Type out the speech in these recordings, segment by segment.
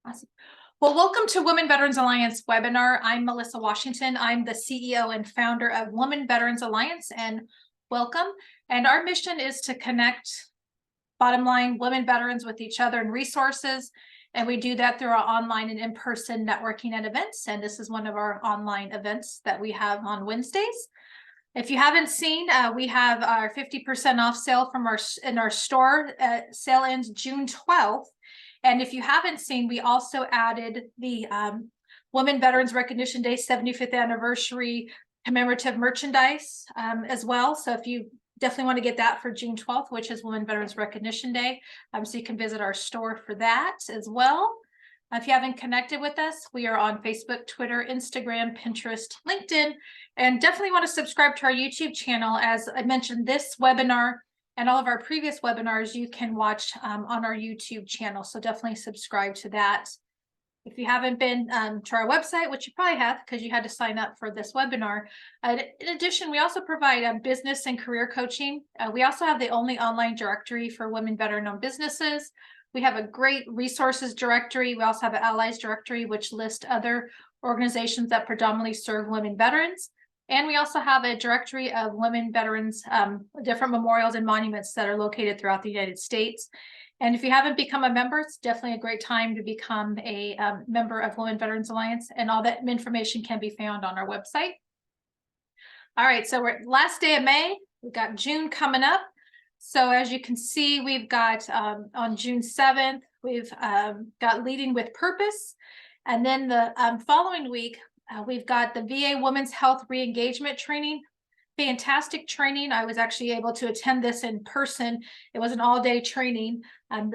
Awesome. Well, welcome to Women Veterans Alliance webinar. I'm Melissa Washington. I'm the CEO and founder of Women Veterans Alliance, and welcome. And our mission is to connect, bottom line, women veterans with each other and resources. And we do that through our online and in-person networking and events. And this is one of our online events that we have on Wednesdays. If you haven't seen, we have our 50% off sale from our store. Sale ends June 12th. And if you haven't seen, we also added the Women Veterans Recognition Day 75th anniversary commemorative merchandise as well. So if you definitely want to get that for June 12th, which is Women Veterans Recognition Day, so you can visit our store for that as well. If you haven't connected with us, we are on Facebook, Twitter, Instagram, Pinterest, LinkedIn, and definitely want to subscribe to our YouTube channel. As I mentioned, this webinar and all of our previous webinars you can watch on our YouTube channel. So definitely subscribe to that. If you haven't been to our website, which you probably have because you had to sign up for this webinar. In addition, we also provide business and career coaching. We also have the only online directory for women veteran-owned businesses. We have a great resources directory. We also have an allies directory, which lists other organizations that predominantly serve women veterans. And we also have a directory of women veterans, different memorials and monuments that are located throughout the United States. And if you haven't become a member, it's definitely a great time to become a member of Women Veterans Alliance, and all that information can be found on our website. All right, so we're last day of May. We've got June coming up. So as you can see, we've got on June 7th, we've got Leading with Purpose. And then the following week, we've got the VA Women's Health Re-Engagement Training. Fantastic training. I was actually able to attend this in person. It was an all-day training.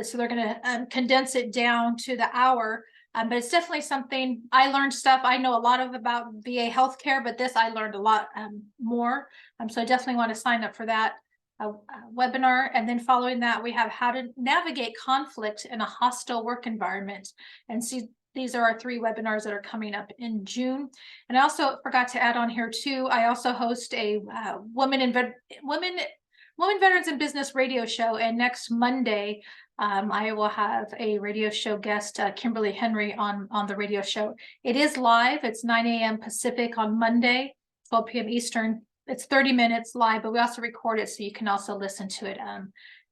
So they're going to condense it down to the hour. But it's definitely something I learned stuff. I know a lot about VA healthcare, but this I learned a lot more. So I definitely want to sign up for that webinar. And then following that, we have how to navigate conflict in a hostile work environment. And see, these are our 3 webinars that are coming up in June. And I also forgot to add on here too, I also host a Women Veterans in Business radio show. And next Monday, I will have a radio show guest, Kimberly Henry, on the radio show. It is live. It's 9 a.m. Pacific on Monday, 12 p.m. Eastern. It's 30 minutes live, but we also record it so you can also listen to it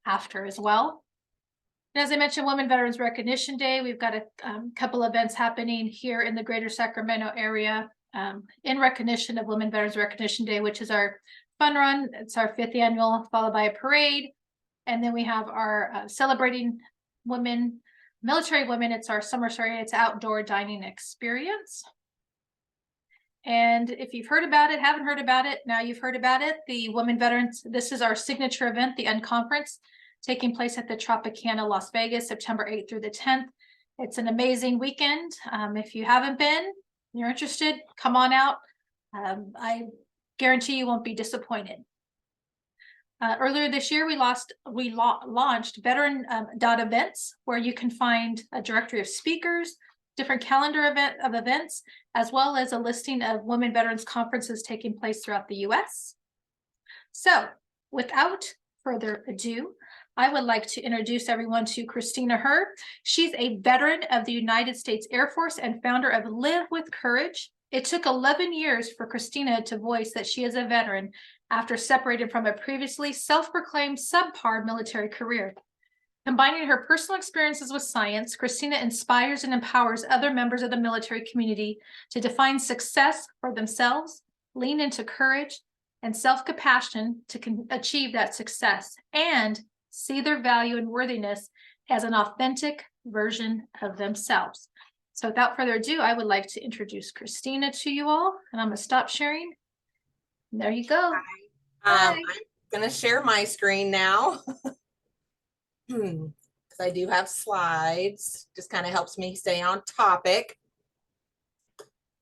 after as well. And as I mentioned, Women Veterans Recognition Day, we've got a couple events happening here in the greater Sacramento area in recognition of Women Veterans Recognition Day, which is our fun run. It's our 5th annual, followed by a parade. And then we have our celebrating women, military women. It's our summer story. It's outdoor dining experience. And if you've heard about it, haven't heard about it, now you've heard about it. The Women Veterans, this is our signature event, the Unconference, taking place at the Tropicana, Las Vegas, September 8th through the 10th. It's an amazing weekend. If you haven't been, you're interested, come on out. I guarantee you won't be disappointed. Earlier this year, we launched veteran.events, where you can find a directory of speakers, different calendar of events, as well as a listing of women veterans conferences taking place throughout the U.S. So without further ado, I would like to introduce everyone to Christina Herr. She's a veteran of the United States Air Force and founder of Live with Courage. It took 11 years for Christina to voice that she is a veteran after separating from a previously self-proclaimed subpar military career. Combining her personal experiences with science, Christina inspires and empowers other members of the military community to define success for themselves, lean into courage and self-compassion to achieve that success, and see their value and worthiness as an authentic version of themselves. So without further ado, I would like to introduce Christina to you all, and I'm going to stop sharing. And there you go. Hi. I'm going to share my screen now because I do have slides. Just kind of helps me stay on topic.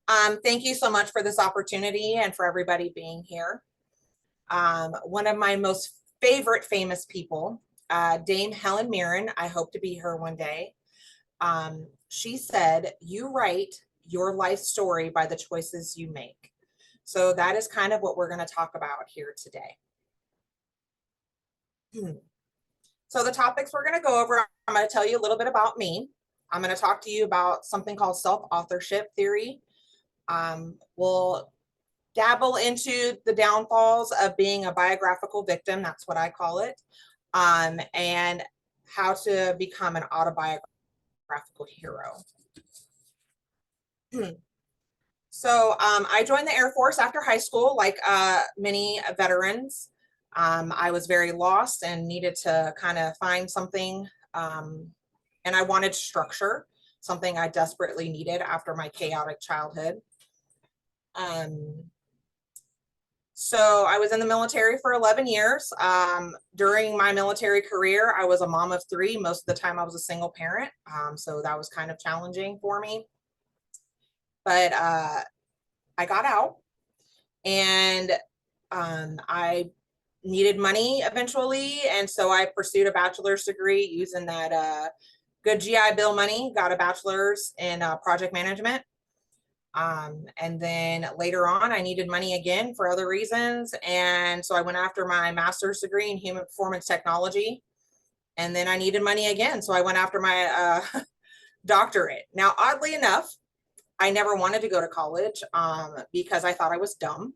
Thank you so much for this opportunity and for everybody being here. One of my most favorite famous people, Dame Helen Mirren, I hope to be her one day. She said, "You write your life story by the choices you make." So that is kind of what we're going to talk about here today. So the topics we're going to go over, I'm going to tell you a little bit about me. I'm going to talk to you about something called self-authorship theory. We'll dabble into the downfalls of being a biographical victim, that's what I call it, and how to become an autobiographical hero. So I joined the Air Force after high school, like many veterans. I was very lost and needed to kind of find something, and I wanted structure, something I desperately needed after my chaotic childhood. So I was in the military for 11 years. During my military career, I was a mom of 3. Most of the time I was a single parent. So that was kind of challenging for me. But I got out, and I needed money eventually. And so I pursued a bachelor's degree using that good GI Bill money, got a bachelor's in project management. And then later on, I needed money again for other reasons. And so I went after my master's degree in human performance technology. And then I needed money again. So I went after my doctorate. Now, oddly enough, I never wanted to go to college because I thought I was dumb.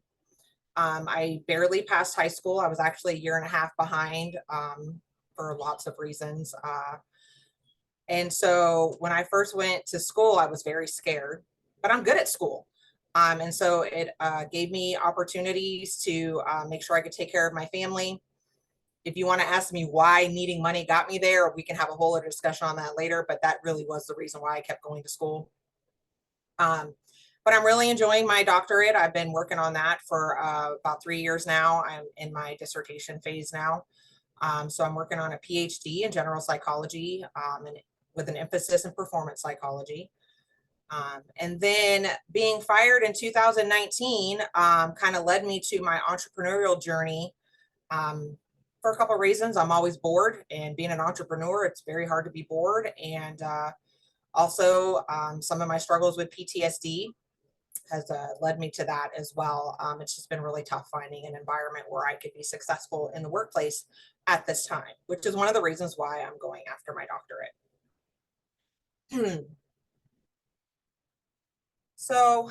I barely passed high school. I was actually a year and a half behind for lots of reasons. And so when I first went to school, I was very scared, but I'm good at school. And so it gave me opportunities to make sure I could take care of my family. If you want to ask me why needing money got me there, we can have a whole other discussion on that later, but that really was the reason why I kept going to school. But I'm really enjoying my doctorate. I've been working on that for about 3 years now. I'm in my dissertation phase now. So I'm working on a PhD in general psychology and with an emphasis in performance psychology. And then being fired in 2019 kind of led me to my entrepreneurial journey for a couple of reasons. I'm always bored, and being an entrepreneur, it's very hard to be bored. And also some of my struggles with PTSD has led me to that as well. It's just been really tough finding an environment where I could be successful in the workplace at this time, which is one of the reasons why I'm going after my doctorate. So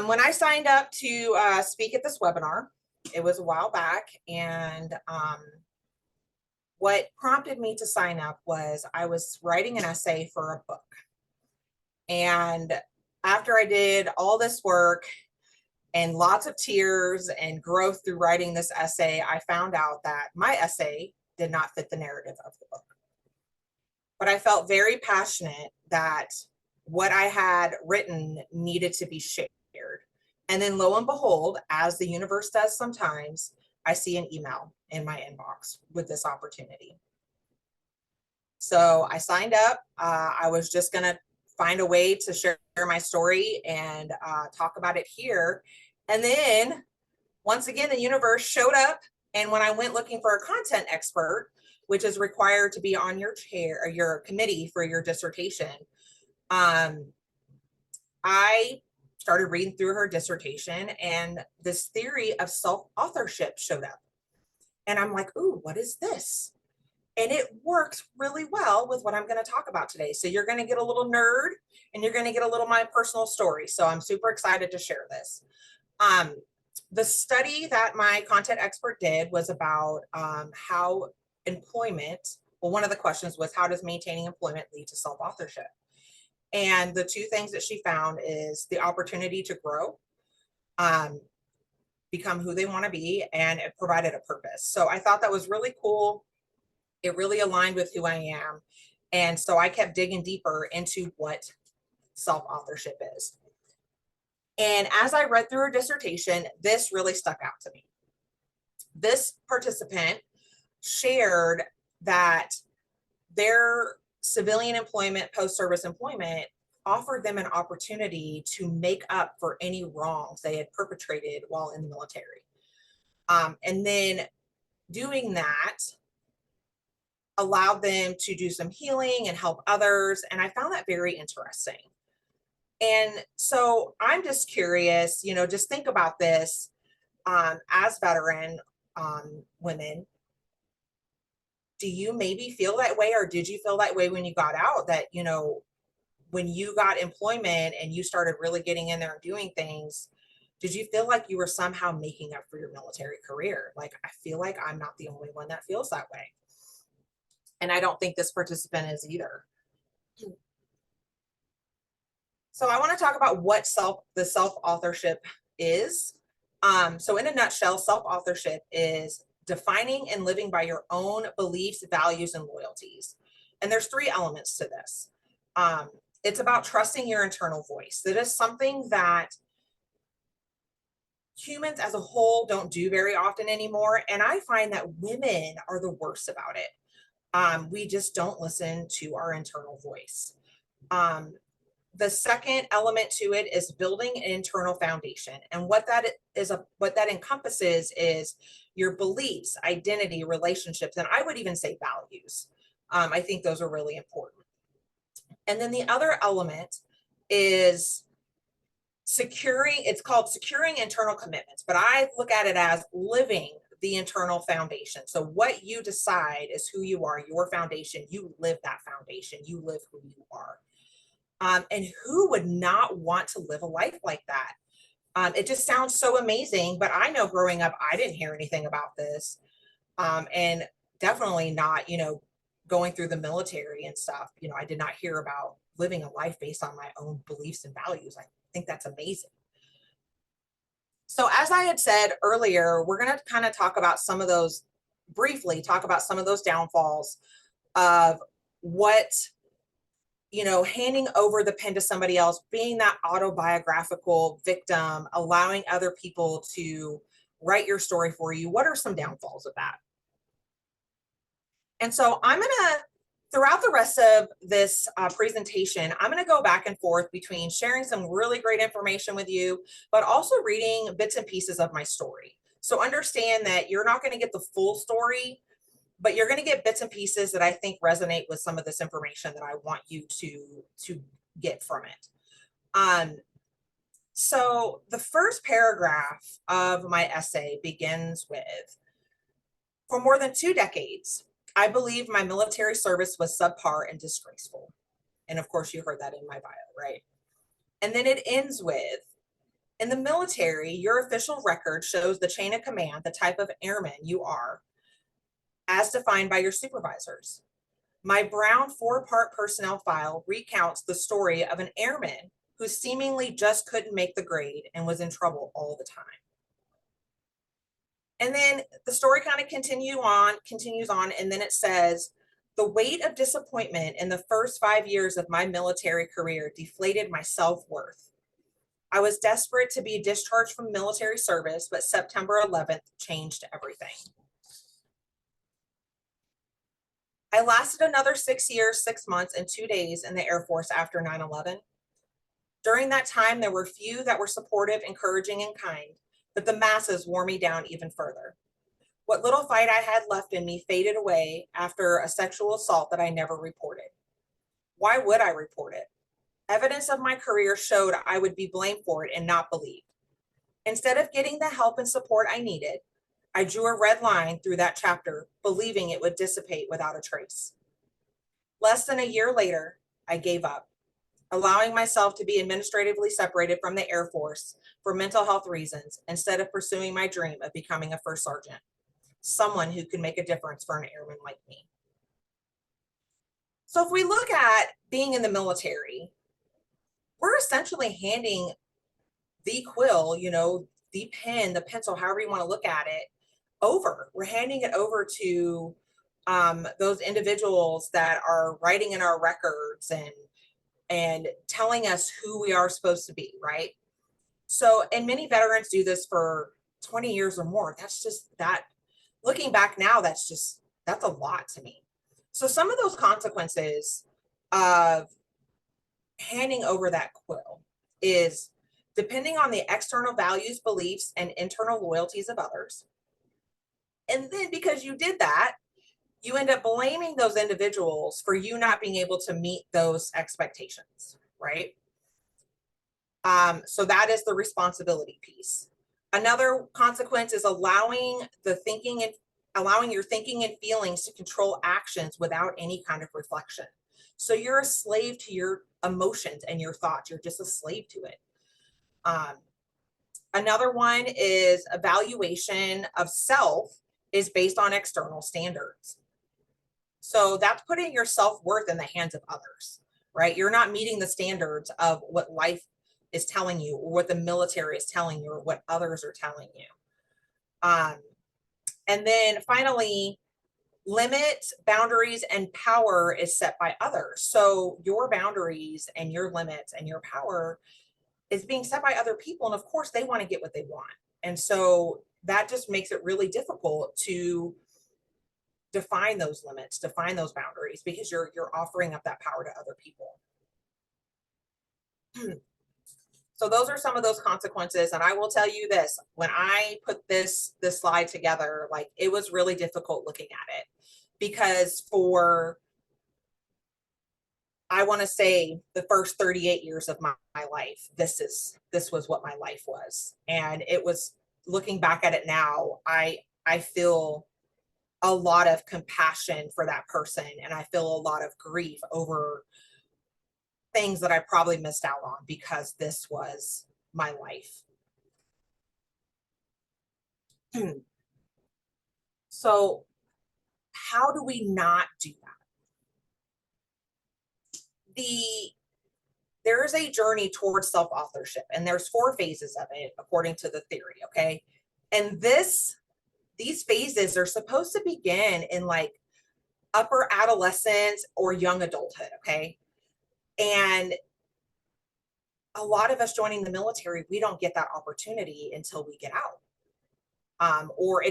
when I signed up to speak at this webinar, it was a while back, and what prompted me to sign up was I was writing an essay for a book. And after I did all this work and lots of tears and growth through writing this essay, I found out that my essay did not fit the narrative of the book. But I felt very passionate that what I had written needed to be shared. And then lo and behold, as the universe does sometimes, I see an email in my inbox with this opportunity. So I signed up. I was just going to find a way to share my story and talk about it here. And then once again, the universe showed up. And when I went looking for a content expert, which is required to be on your chair or your committee for your dissertation, I started reading through her dissertation, and this theory of self-authorship showed up. And I'm like, ooh, what is this? And it works really well with what I'm going to talk about today. So you're going to get a little nerd, and you're going to get a little my personal story. So I'm super excited to share this. The study that my content expert did was about how employment, well, one of the questions was, how does maintaining employment lead to self-authorship? And the 2 things that she found is the opportunity to grow, become who they want to be, and it provided a purpose. So I thought that was really cool. It really aligned with who I am. And so I kept digging deeper into what self-authorship is. And as I read through her dissertation, this really stuck out to me. This participant shared that their civilian employment, post-service employment, offered them an opportunity to make up for any wrongs they had perpetrated while in the military. And then doing that allowed them to do some healing and help others. And I found that very interesting. And so I'm just curious, just think about this as veteran women. Do you maybe feel that way, or did you feel that way when you got out, that, when you got employment and you started really getting in there and doing things, did you feel like you were somehow making up for your military career? Like, I feel like I'm not the only one that feels that way. And I don't think this participant is either. So I want to talk about what the self-authorship is. So in a nutshell, self-authorship is defining and living by your own beliefs, values, and loyalties. And there's three elements to this. It's about trusting your internal voice. That is something that humans as a whole don't do very often anymore. And I find that women are the worst about it. We just don't listen to our internal voice. The second element to it is building an internal foundation. And what that encompasses is your beliefs, identity, relationships, and I would even say values. I think those are really important. And then the other element is it's called securing internal commitments, but I look at it as living the internal foundation. So what you decide is who you are, your foundation, you live that foundation, you live who you are. And who would not want to live a life like that? It just sounds so amazing, but I know growing up, I didn't hear anything about this. And definitely not, going through the military and stuff, I did not hear about living a life based on my own beliefs and values. I think that's amazing. So as I had said earlier, we're going to kind of briefly talk about some of those downfalls of what handing over the pen to somebody else, being that autobiographical victim, allowing other people to write your story for you. What are some downfalls of that? And so throughout the rest of this presentation, I'm going to go back and forth between sharing some really great information with you, but also reading bits and pieces of my story. So understand that you're not going to get the full story, but you're going to get bits and pieces that I think resonate with some of this information that I want you to get from it. So the first paragraph of my essay begins with, for more than 2 decades, I believe my military service was subpar and disgraceful. And of course, you heard that in my bio, right? And then it ends with, in the military, your official record shows the chain of command, the type of airman you are, as defined by your supervisors. My brown 4-part personnel file recounts the story of an airman who seemingly just couldn't make the grade and was in trouble all the time. And then the story kind of continues on, and then it says, the weight of disappointment in the first 5 years of my military career deflated my self-worth. I was desperate to be discharged from military service, but September 11th changed everything. I lasted another 6 years, 6 months, and 2 days in the Air Force after 9/11. During that time, there were few that were supportive, encouraging, and kind, but the masses wore me down even further. What little fight I had left in me faded away after a sexual assault that I never reported. Why would I report it? Evidence of my career showed I would be blamed for it and not believed. Instead of getting the help and support I needed, I drew a red line through that chapter, believing it would dissipate without a trace. Less than a year later, I gave up, allowing myself to be administratively separated from the Air Force for mental health reasons instead of pursuing my dream of becoming a first sergeant, someone who could make a difference for an airman like me. So if we look at being in the military, we're essentially handing the quill, the pen, the pencil, however you want to look at it, over. We're handing it over to those individuals that are writing in our records and telling us who we are supposed to be, right? So, and many veterans do this for 20 years or more. That's just that, looking back now, that's a lot to me. So some of those consequences of handing over that quill is depending on the external values, beliefs, and internal loyalties of others. And then because you did that, you end up blaming those individuals for you not being able to meet those expectations, right? So that is the responsibility piece. Another consequence is allowing your thinking and feelings to control actions without any kind of reflection. So you're a slave to your emotions and your thoughts. You're just a slave to it. Another one is evaluation of self is based on external standards. So that's putting your self-worth in the hands of others, right? You're not meeting the standards of what life is telling you or what the military is telling you or what others are telling you. And then finally, limits, boundaries, and power is set by others. So your boundaries and your limits and your power is being set by other people. And of course, they want to get what they want. And so that just makes it really difficult to define those limits, define those boundaries, because you're offering up that power to other people. So those are some of those consequences. And I will tell you this, when I put this slide together, like it was really difficult looking at it, because for, I want to say the first 38 years of my life, this was what my life was. And it was, looking back at it now, I feel a lot of compassion for that person. And I feel a lot of grief over things that I probably missed out on because this was my life. So how do we not do that? There is a journey towards self-authorship, and there's 4 phases of it according to the theory, okay? And these phases are supposed to begin in like upper adolescence or young adulthood, okay? And a lot of us joining the military, we don't get that opportunity until we get out. Or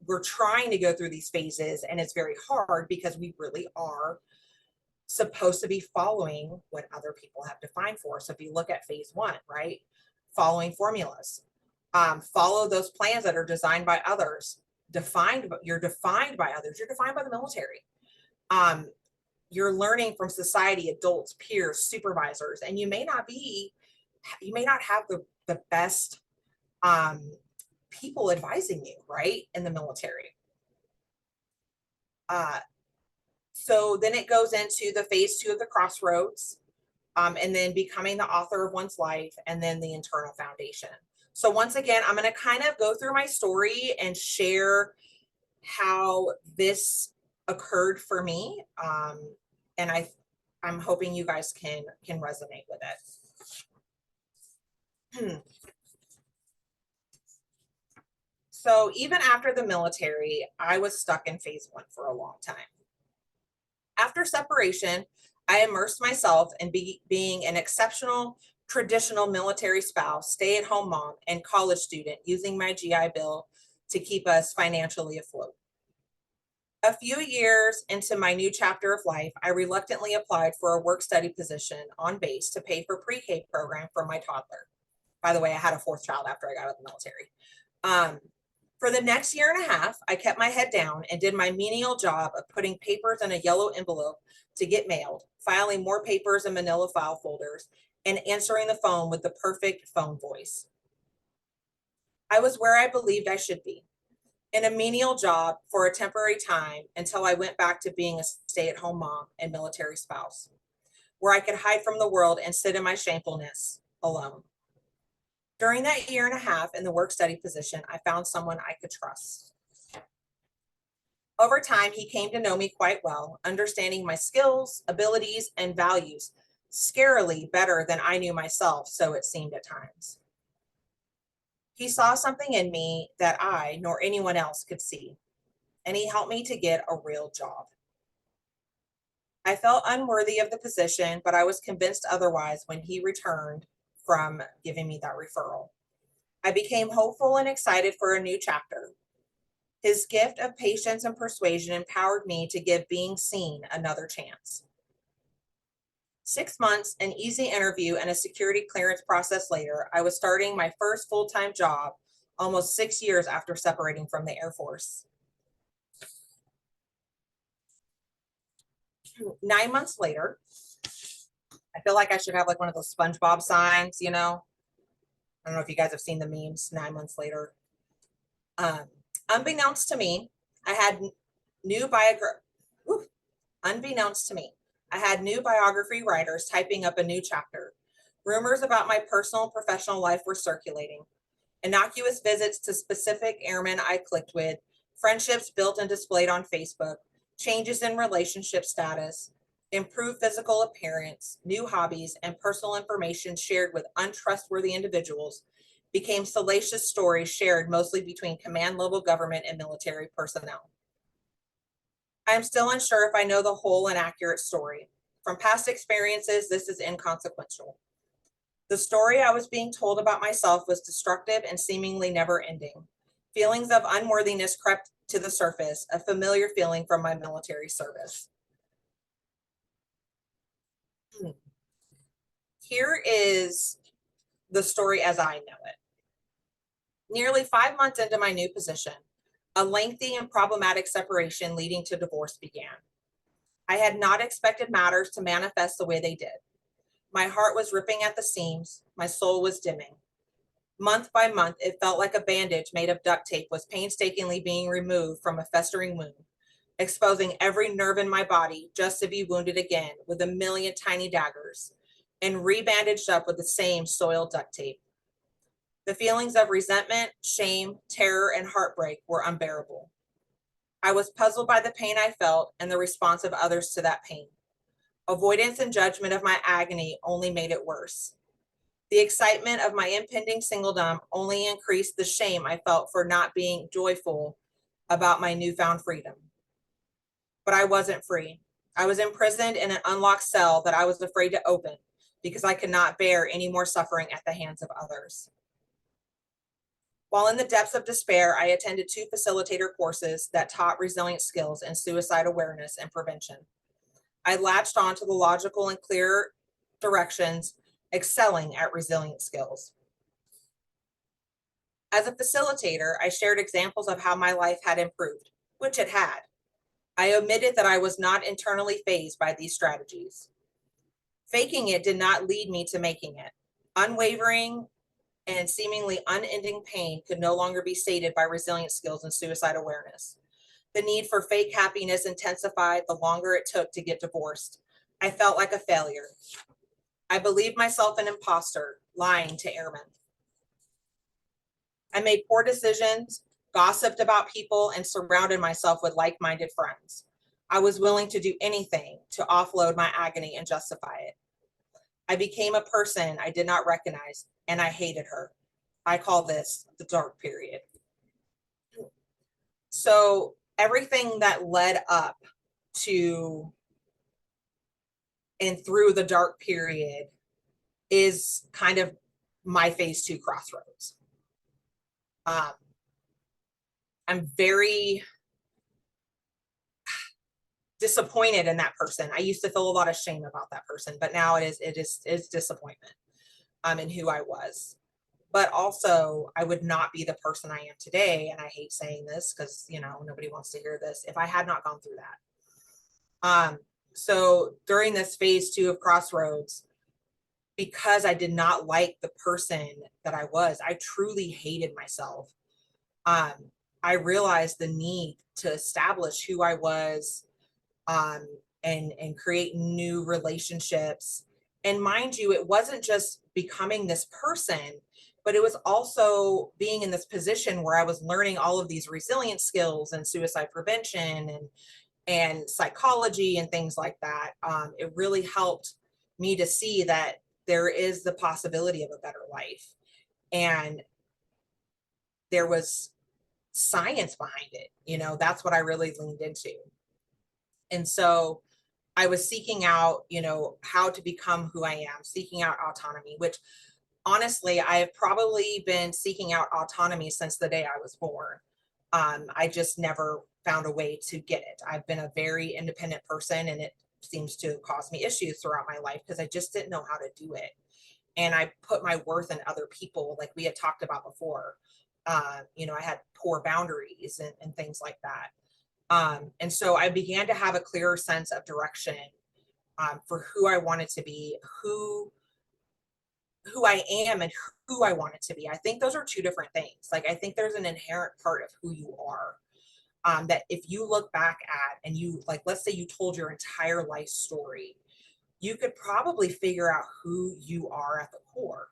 we're trying to go through these phases and it's very hard because we really are supposed to be following what other people have defined for us. So if you look at phase 1, right? Following formulas, follow those plans that are designed by others, you're defined by others, you're defined by the military. You're learning from society, adults, peers, supervisors, and you may not have the best people advising you, right, in the military. So then it goes into the phase 2 of the crossroads, and then becoming the author of one's life, and then the internal foundation. So once again, I'm going to kind of go through my story and share how this occurred for me. And I'm hoping you guys can resonate with it. So even after the military, I was stuck in phase 1 for a long time. After separation, I immersed myself in being an exceptional, traditional military spouse, stay-at-home mom, and college student, using my GI Bill to keep us financially afloat. A few years into my new chapter of life, I reluctantly applied for a work-study position on base to pay for pre-K program for my toddler. By the way, I had a 4th child after I got out of the military. For the next year and a half, I kept my head down and did my menial job of putting papers in a yellow envelope to get mailed, filing more papers in manila file folders, and answering the phone with the perfect phone voice. I was where I believed I should be, in a menial job for a temporary time until I went back to being a stay-at-home mom and military spouse, where I could hide from the world and sit in my shamefulness alone. During that year and a half in the work-study position, I found someone I could trust. Over time, he came to know me quite well, understanding my skills, abilities, and values scarily better than I knew myself, so it seemed at times. He saw something in me that I nor anyone else could see, and he helped me to get a real job. I felt unworthy of the position, but I was convinced otherwise when he returned from giving me that referral. I became hopeful and excited for a new chapter. His gift of patience and persuasion empowered me to give being seen another chance. 6 months, an easy interview, and a security clearance process later, I was starting my first full-time job almost 6 years after separating from the Air Force. 9 months later, I feel like I should have like one of those SpongeBob signs, you know? I don't know if you guys have seen the memes, 9 months later. Unbeknownst to me, I had unbeknownst to me, I had new biography writers typing up a new chapter. Rumors about my personal and professional life were circulating. Innocuous visits to specific airmen I clicked with, friendships built and displayed on Facebook, changes in relationship status, improved physical appearance, new hobbies, and personal information shared with untrustworthy individuals became salacious stories shared mostly between command level government and military personnel. I am still unsure if I know the whole and accurate story. From past experiences, this is inconsequential. The story I was being told about myself was destructive and seemingly never ending. Feelings of unworthiness crept to the surface, a familiar feeling from my military service. Here is the story as I know it. Nearly 5 months into my new position, a lengthy and problematic separation leading to divorce began. I had not expected matters to manifest the way they did. My heart was ripping at the seams, my soul was dimming. Month by month, it felt like a bandage made of duct tape was painstakingly being removed from a festering wound, exposing every nerve in my body just to be wounded again with a million tiny daggers and rebandaged up with the same soiled duct tape. The feelings of resentment, shame, terror, and heartbreak were unbearable. I was puzzled by the pain I felt and the response of others to that pain. Avoidance and judgment of my agony only made it worse. The excitement of my impending singledom only increased the shame I felt for not being joyful about my newfound freedom. But I wasn't free. I was imprisoned in an unlocked cell that I was afraid to open because I could not bear any more suffering at the hands of others. While in the depths of despair, I attended 2 facilitator courses that taught resilient skills and suicide awareness and prevention. I latched on to the logical and clear directions, excelling at resilient skills. As a facilitator, I shared examples of how my life had improved, which it had. I omitted that I was not internally fazed by these strategies. Faking it did not lead me to making it. Unwavering and seemingly unending pain could no longer be sated by resilient skills and suicide awareness. The need for fake happiness intensified the longer it took to get divorced. I felt like a failure. I believed myself an imposter, lying to airmen. I made poor decisions, gossiped about people, and surrounded myself with like-minded friends. I was willing to do anything to offload my agony and justify it. I became a person I did not recognize, and I hated her. I call this the dark period. So everything that led up to and through the dark period is kind of my phase 2 crossroads. I'm very disappointed in that person. I used to feel a lot of shame about that person, but now it is disappointment in who I was. But also, I would not be the person I am today. And I hate saying this because, nobody wants to hear this if I had not gone through that. So during this phase 2 of crossroads, because I did not like the person that I was, I truly hated myself. I realized the need to establish who I was, and create new relationships. And mind you, it wasn't just becoming this person, but it was also being in this position where I was learning all of these resilience skills and suicide prevention and psychology and things like that. It really helped me to see that there is the possibility of a better life. And there was science behind it. That's what I really leaned into. And so I was seeking out, how to become who I am, seeking out autonomy, which honestly, I have probably been seeking out autonomy since the day I was born. I just never found a way to get it. I've been a very independent person, and it seems to cause me issues throughout my life because I just didn't know how to do it. And I put my worth in other people, like we had talked about before. I had poor boundaries and things like that. And so I began to have a clearer sense of direction for who I wanted to be, who I am, and who I wanted to be. I think those are 2 different things. Like, I think there's an inherent part of who you are. that if you look back at and you like, let's say you told your entire life story, you could probably figure out who you are at the core.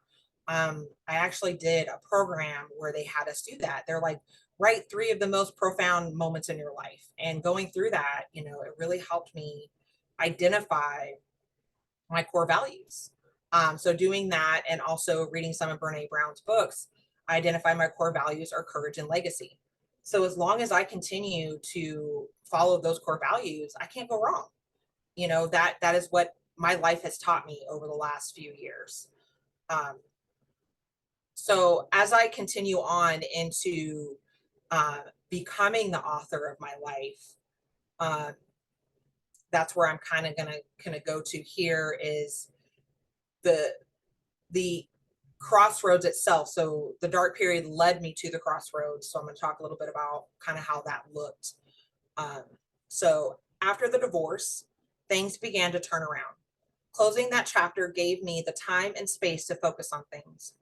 I actually did a program where they had us do that. They're like, write 3 of the most profound moments in your life. And going through that, you know, it really helped me identify my core values. So doing that and also reading some of Brene Brown's books, I identify my core values are courage and legacy. So as long as I continue to follow those core values, I can't go wrong. You know, that is what my life has taught me over the last few years. So as I continue on into becoming the author of my life, that's where I'm kind of gonna go to here is the crossroads itself. So the dark period led me to the crossroads. So I'm going to talk a little bit about kind of how that looked. So after the divorce, things began to turn around. Closing that chapter gave me the time and space to focus on things.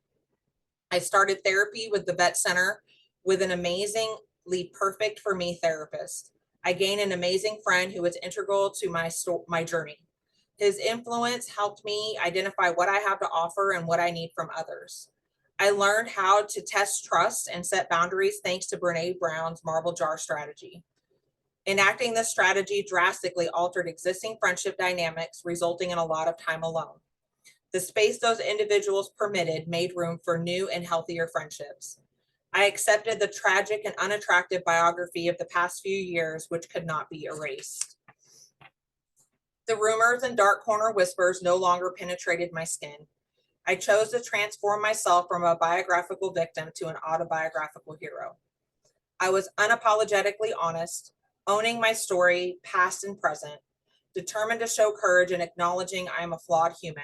I started therapy with the vet center with an amazingly perfect for me therapist. I gained an amazing friend who was integral to my journey. His influence helped me identify what I have to offer and what I need from others. I learned how to test trust and set boundaries thanks to Brene Brown's marble jar strategy. Enacting this strategy drastically altered existing friendship dynamics, resulting in a lot of time alone. The space those individuals permitted made room for new and healthier friendships. I accepted the tragic and unattractive biography of the past few years, which could not be erased. The rumors and dark corner whispers no longer penetrated my skin. I chose to transform myself from a biographical victim to an autobiographical hero. I was unapologetically honest, owning my story, past and present, determined to show courage and acknowledging I am a flawed human.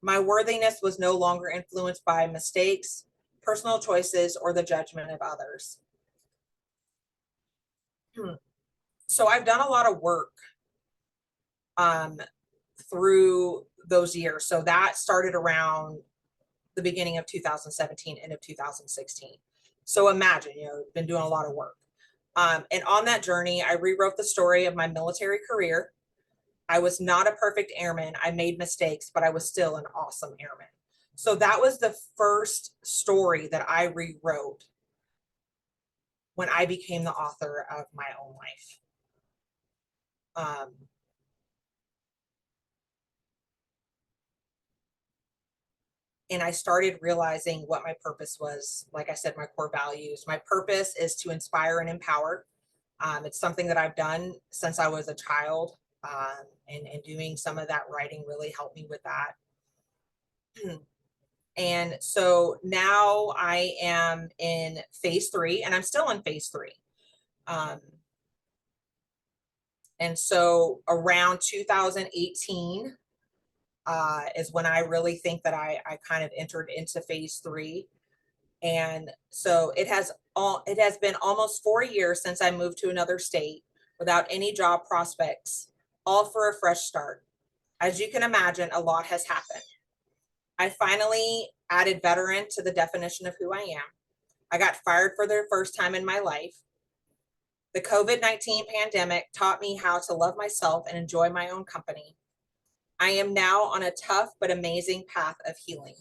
My worthiness was no longer influenced by mistakes, personal choices, or the judgment of others. So I've done a lot of work through those years. So that started around the beginning of 2017, end of 2016. So imagine, you know, been doing a lot of work. And on that journey, I rewrote the story of my military career. I was not a perfect airman. I made mistakes, but I was still an awesome airman. So that was the first story that I rewrote when I became the author of my own life. And I started realizing what my purpose was. Like I said, my core values. My purpose is to inspire and empower. It's something that I've done since I was a child, and doing some of that writing really helped me with that. And so now I am in phase 3, and I'm still in phase 3. And so around 2018 is when I really think that I kind of entered into phase 3. And so it has been almost 4 years since I moved to another state without any job prospects, all for a fresh start. As you can imagine, a lot has happened. I finally added veteran to the definition of who I am. I got fired for the first time in my life. The COVID-19 pandemic taught me how to love myself and enjoy my own company. I am now on a tough but amazing path of healing.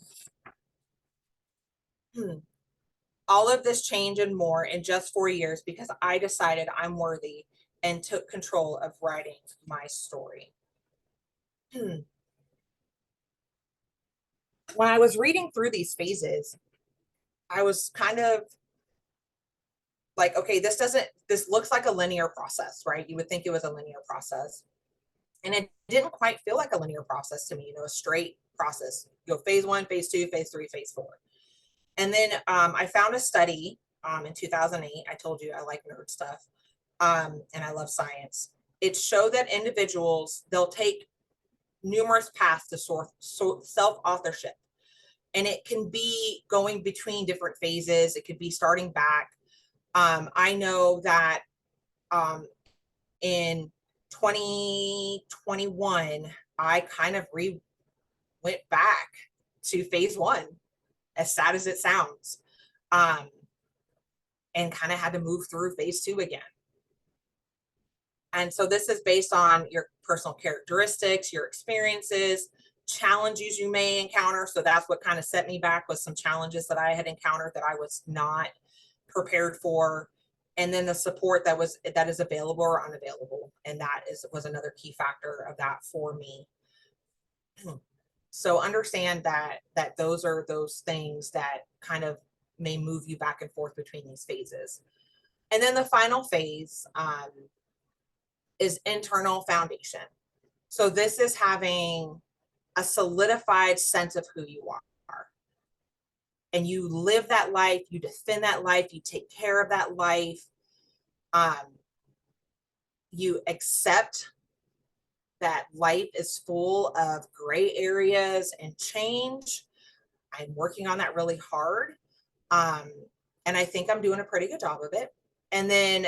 All of this change and more in just 4 years because I decided I'm worthy and took control of writing my story. When I was reading through these phases, I was kind of like, okay, this looks like a linear process, right? You would think it was a linear process. And it didn't quite feel like a linear process to me, you know, a straight process. You go phase 1, phase 2, phase 3, phase 4. And then I found a study in 2008. I told you I like nerd stuff, and I love science. It showed that individuals, they'll take numerous paths to self-authorship. And it can be going between different phases. It could be starting back. I know that in 2021, I kind of went back to phase 1, as sad as it sounds, and kind of had to move through phase 2 again. And so this is based on your personal characteristics, your experiences, challenges you may encounter. So that's what kind of set me back, was some challenges that I had encountered that I was not prepared for. And then the support that is available or unavailable. And that was another key factor of that for me. So understand that those are those things that kind of may move you back and forth between these phases. And then the final phase is internal foundation. So this is having a solidified sense of who you are. And you live that life, you defend that life, you take care of that life. You accept that life is full of gray areas and change. I'm working on that really hard. And I think I'm doing a pretty good job of it. And then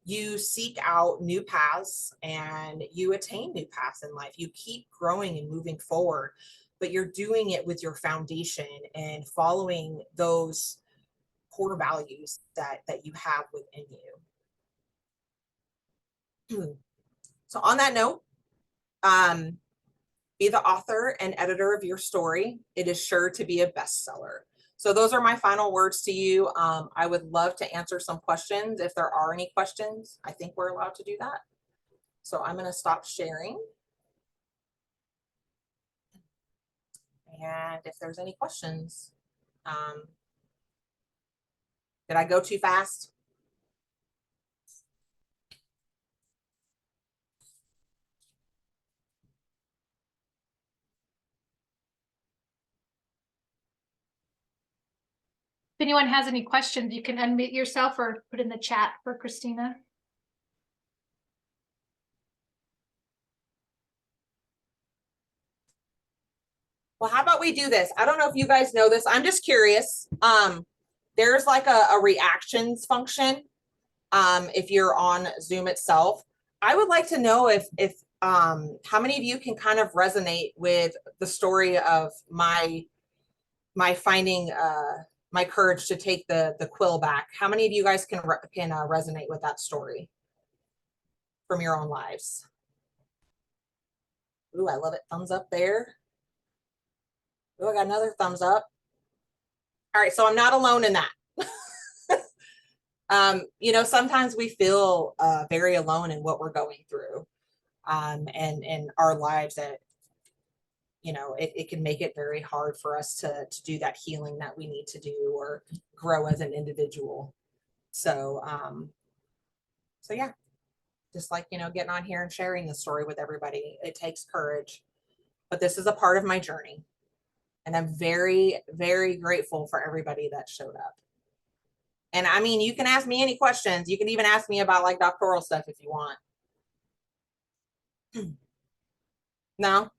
you seek out new paths and you attain new paths in life. You keep growing and moving forward, but you're doing it with your foundation and following those core values that you have within you. So on that note, be the author and editor of your story. It is sure to be a bestseller. So those are my final words to you. I would love to answer some questions if there are any questions. I think we're allowed to do that. So I'm going to stop sharing. And if there's any questions, did I go too fast? If anyone has any questions, you can unmute yourself or put in the chat for Christina. Well, how about we do this? I don't know if you guys know this. I'm just curious. There's like a reactions function if you're on Zoom itself. I would like to know if how many of you can kind of resonate with the story of my finding my courage to take the quill back. How many of you guys can resonate with that story from your own lives? Ooh, I love it. Thumbs up there. Ooh, I got another thumbs up. All right, so I'm not alone in that. You know, sometimes we feel very alone in what we're going through, and in our lives, that, you know, it can make it very hard for us to do that healing that we need to do or grow as an individual. So, so yeah, just like, you know, getting on here and sharing the story with everybody, it takes courage, but this is a part of my journey. And I'm very, very grateful for everybody that showed up. And I mean, you can ask me any questions. You can even ask me about like doctoral stuff if you want. No?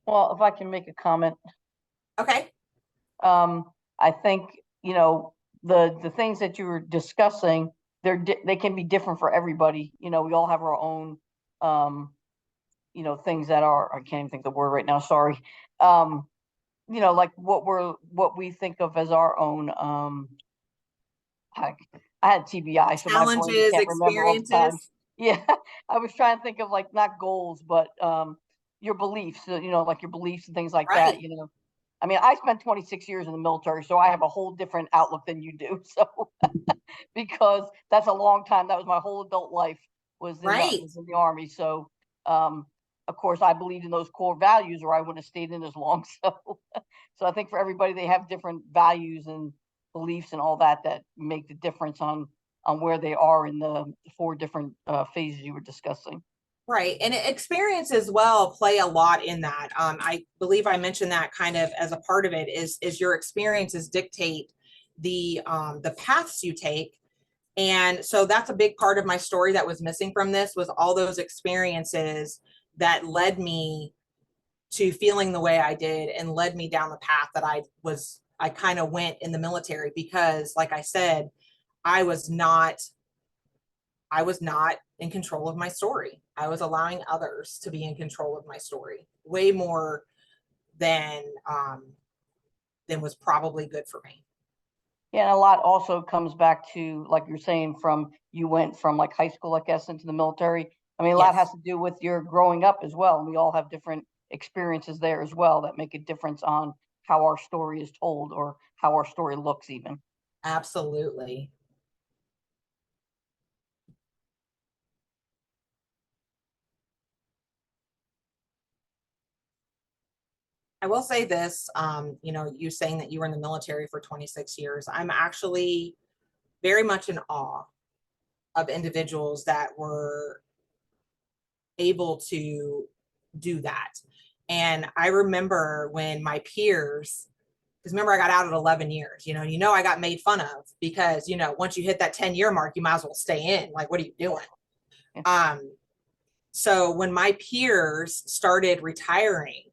Well, if I can make a comment. Okay. I think, you know, the things that you were discussing, they can be different for everybody. You know, we all have our own, you know, things that are, I can't even think of the word right now, sorry. You know, like what we think of as our own, I had TBI, so my brain Challenges, can't remember all the time. experiences. Yeah, I was trying to think of like not goals, but your beliefs, you know, like your beliefs and things like Right. that, you know. I mean, I spent 26 years in the military, so I have a whole different outlook than you do. So because that's a long time. That was my whole adult life was Right. was in the Army. So of course I believed in those core values or I wouldn't have stayed in as long. So so I think for everybody they have different values and beliefs and all that that make the difference on where they are in the four different phases you were discussing. Right. And experience as well play a lot in that. I believe I mentioned that kind of as a part of it is your experiences dictate the paths you take. And so that's a big part of my story that was missing from this, was all those experiences that led me to feeling the way I did and led me down the path that I kind of went in the military, because like I said, I was not in control of my story. I was allowing others to be in control of my story way more than was probably good for me. Yeah, and a lot also comes back to, like you're saying, from you went from like high school, I guess, into the military. I mean, a lot has Yes, to do with your growing up as well. And we all have different experiences there as well that make a difference on how our story is told or how our story looks even. absolutely. I will say this, you know, you saying that you were in the military for 26 years. I'm actually very much in awe of individuals that were able to do that. And I remember when my peers, because remember I got out at 11 years, you know, I got made fun of because, you know, once you hit that 10-year mark, you might as well stay in. Like, what are you doing? Yeah. So when my peers started retiring,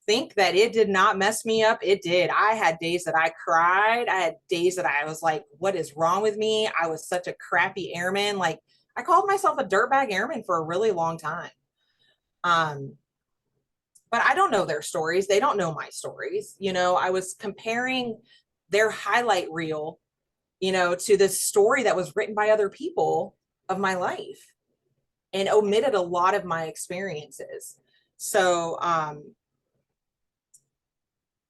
think that it did not mess me up. It did. I had days that I cried. I had days that I was like, what is wrong with me? I was such a crappy airman. Like, I called myself a dirtbag airman for a really long time. Um, but I don't know their stories. They don't know my stories. You know, I was comparing their highlight reel, you know, to this story that was written by other people of my life and omitted a lot of my experiences. So,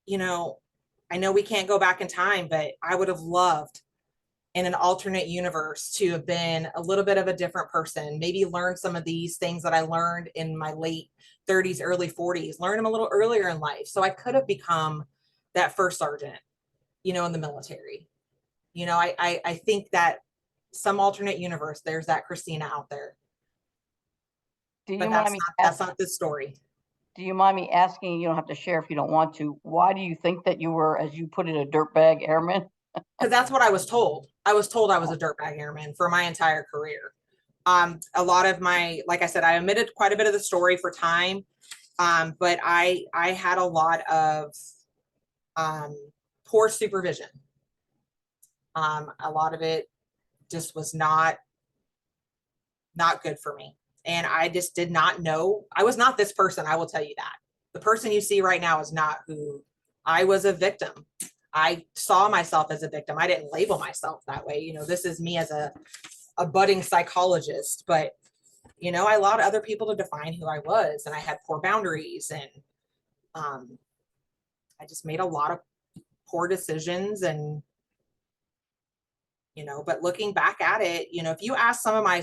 you know we can't go back in time, but I would have loved in an alternate universe to have been a little bit of a different person, maybe learn some of these things that I learned in my late 30s, early 40s, learn them a little earlier in life. So I could have become that first sergeant, you know, in the military. You know, I think that some alternate universe, there's that Christina out there, Do you but mind me that's not this story. Do you mind me asking? You don't have to share if you don't want to. Why do you think that you were, as you put it, a dirtbag airman? Because that's what I was told. I was told I was a dirtbag airman for my entire career. A lot of my, like I said, I omitted quite a bit of the story for time, but I had a lot of um, poor supervision. A lot of it just was not good for me, and I just did not know. I was not this person. I will tell you that the person you see right now is not who I was. A victim. I saw myself as a victim. I didn't label myself that way. You know, this is me as a budding psychologist, but you know, I allowed other people to define who I was, and I had poor boundaries, and I just made a lot of poor decisions. And you know, but looking back at it, you know, if you ask some of my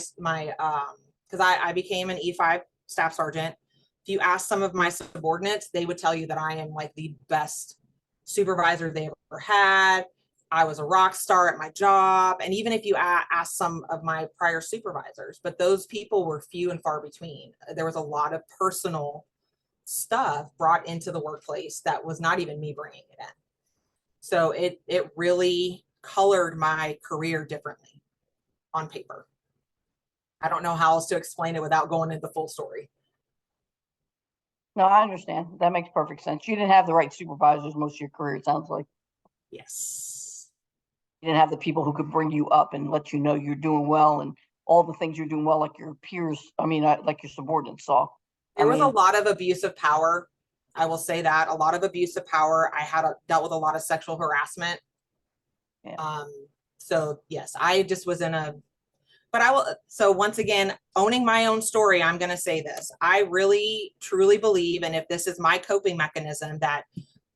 because I became an E5 staff sergeant, if you ask some of my subordinates, they would tell you that I am like the best supervisor they ever had. I was a rock star at my job. And even if you ask some of my prior supervisors, but those people were few and far between. There was a lot of personal stuff brought into the workplace that was not even me bringing it in. So it really colored my career differently on paper. I don't know how else to explain it without going into the full story. No, I understand. That makes perfect sense. You didn't have the right supervisors most of your career, it sounds like. Yes. You didn't have the people who could bring you up and let you know you're doing well and all the things you're doing well, like your peers, like your subordinates saw. There was a lot of abuse of power. I will say that a lot of abuse of power. I had dealt with a lot of sexual harassment. Yeah. So yes, I just was in a, but I will, so once again, owning my own story, I'm going to say this. I really, truly believe, and if this is my coping mechanism, that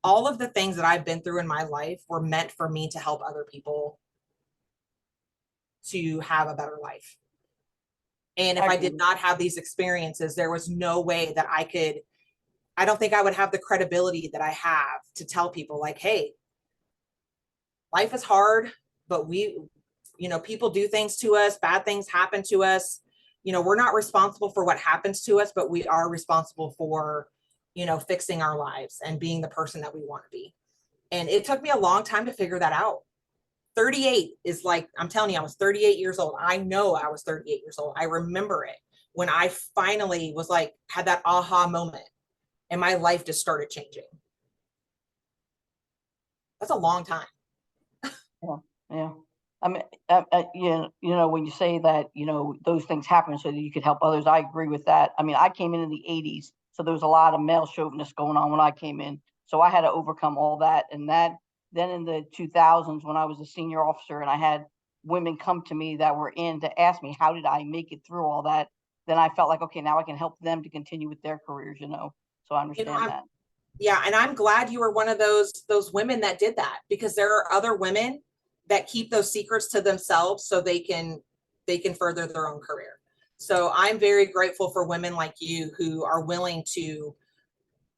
all of the things that I've been through in my life were meant for me to help other people to have a better life. And if I did not have these experiences, there was no way that I don't think I would have the credibility that I have to tell people like, hey, life is hard, but you know, people do things to us, bad things happen to us. You know, we're not responsible for what happens to us, but we are responsible for, you know, fixing our lives and being the person that we want to be. And it took me a long time to figure that out. 38 is like, I'm telling you, I was 38 years old. I know I was 38 years old. I remember it when I finally was like, had that aha moment and my life just started changing. That's a long time. Yeah. Yeah. I mean, when you say that, those things happen so that you could help others, I agree with that. I mean, I came in the 80s, so there was a lot of male chauvinist going on when I came in. So I had to overcome all that. And that Then in the 2000s, when I was a senior officer and I had women come to me that were in to ask me, how did I make it through all that? Then I felt like, okay, now I can help them to continue with their careers, you know, so I understand that. Yeah, and I'm glad you were one of those women that did that, because there are other women that keep those secrets to themselves so they can further their own career. So I'm very grateful for women like you who are willing to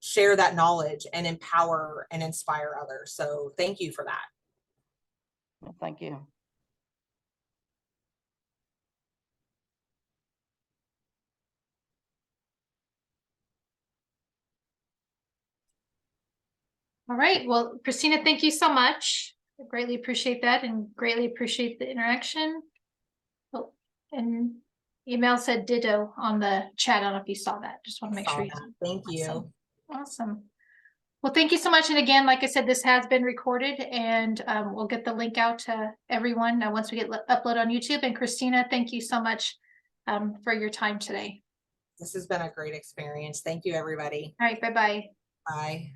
share that knowledge and empower and inspire others. So thank you for that. Well, thank you. All right. Well, Christina, thank you so much. I greatly appreciate that and greatly appreciate the interaction. Oh, and email said ditto on the chat. I don't know if you saw that. Just want to make sure you That. Thank you. Awesome. Awesome. Well, thank you so much. And again, like I said, this has been recorded, and we'll get the link out to everyone once we get upload on YouTube. And Christina, thank you so much for your time today. This has been a great experience. Thank you, everybody. All right. Bye-bye. Bye.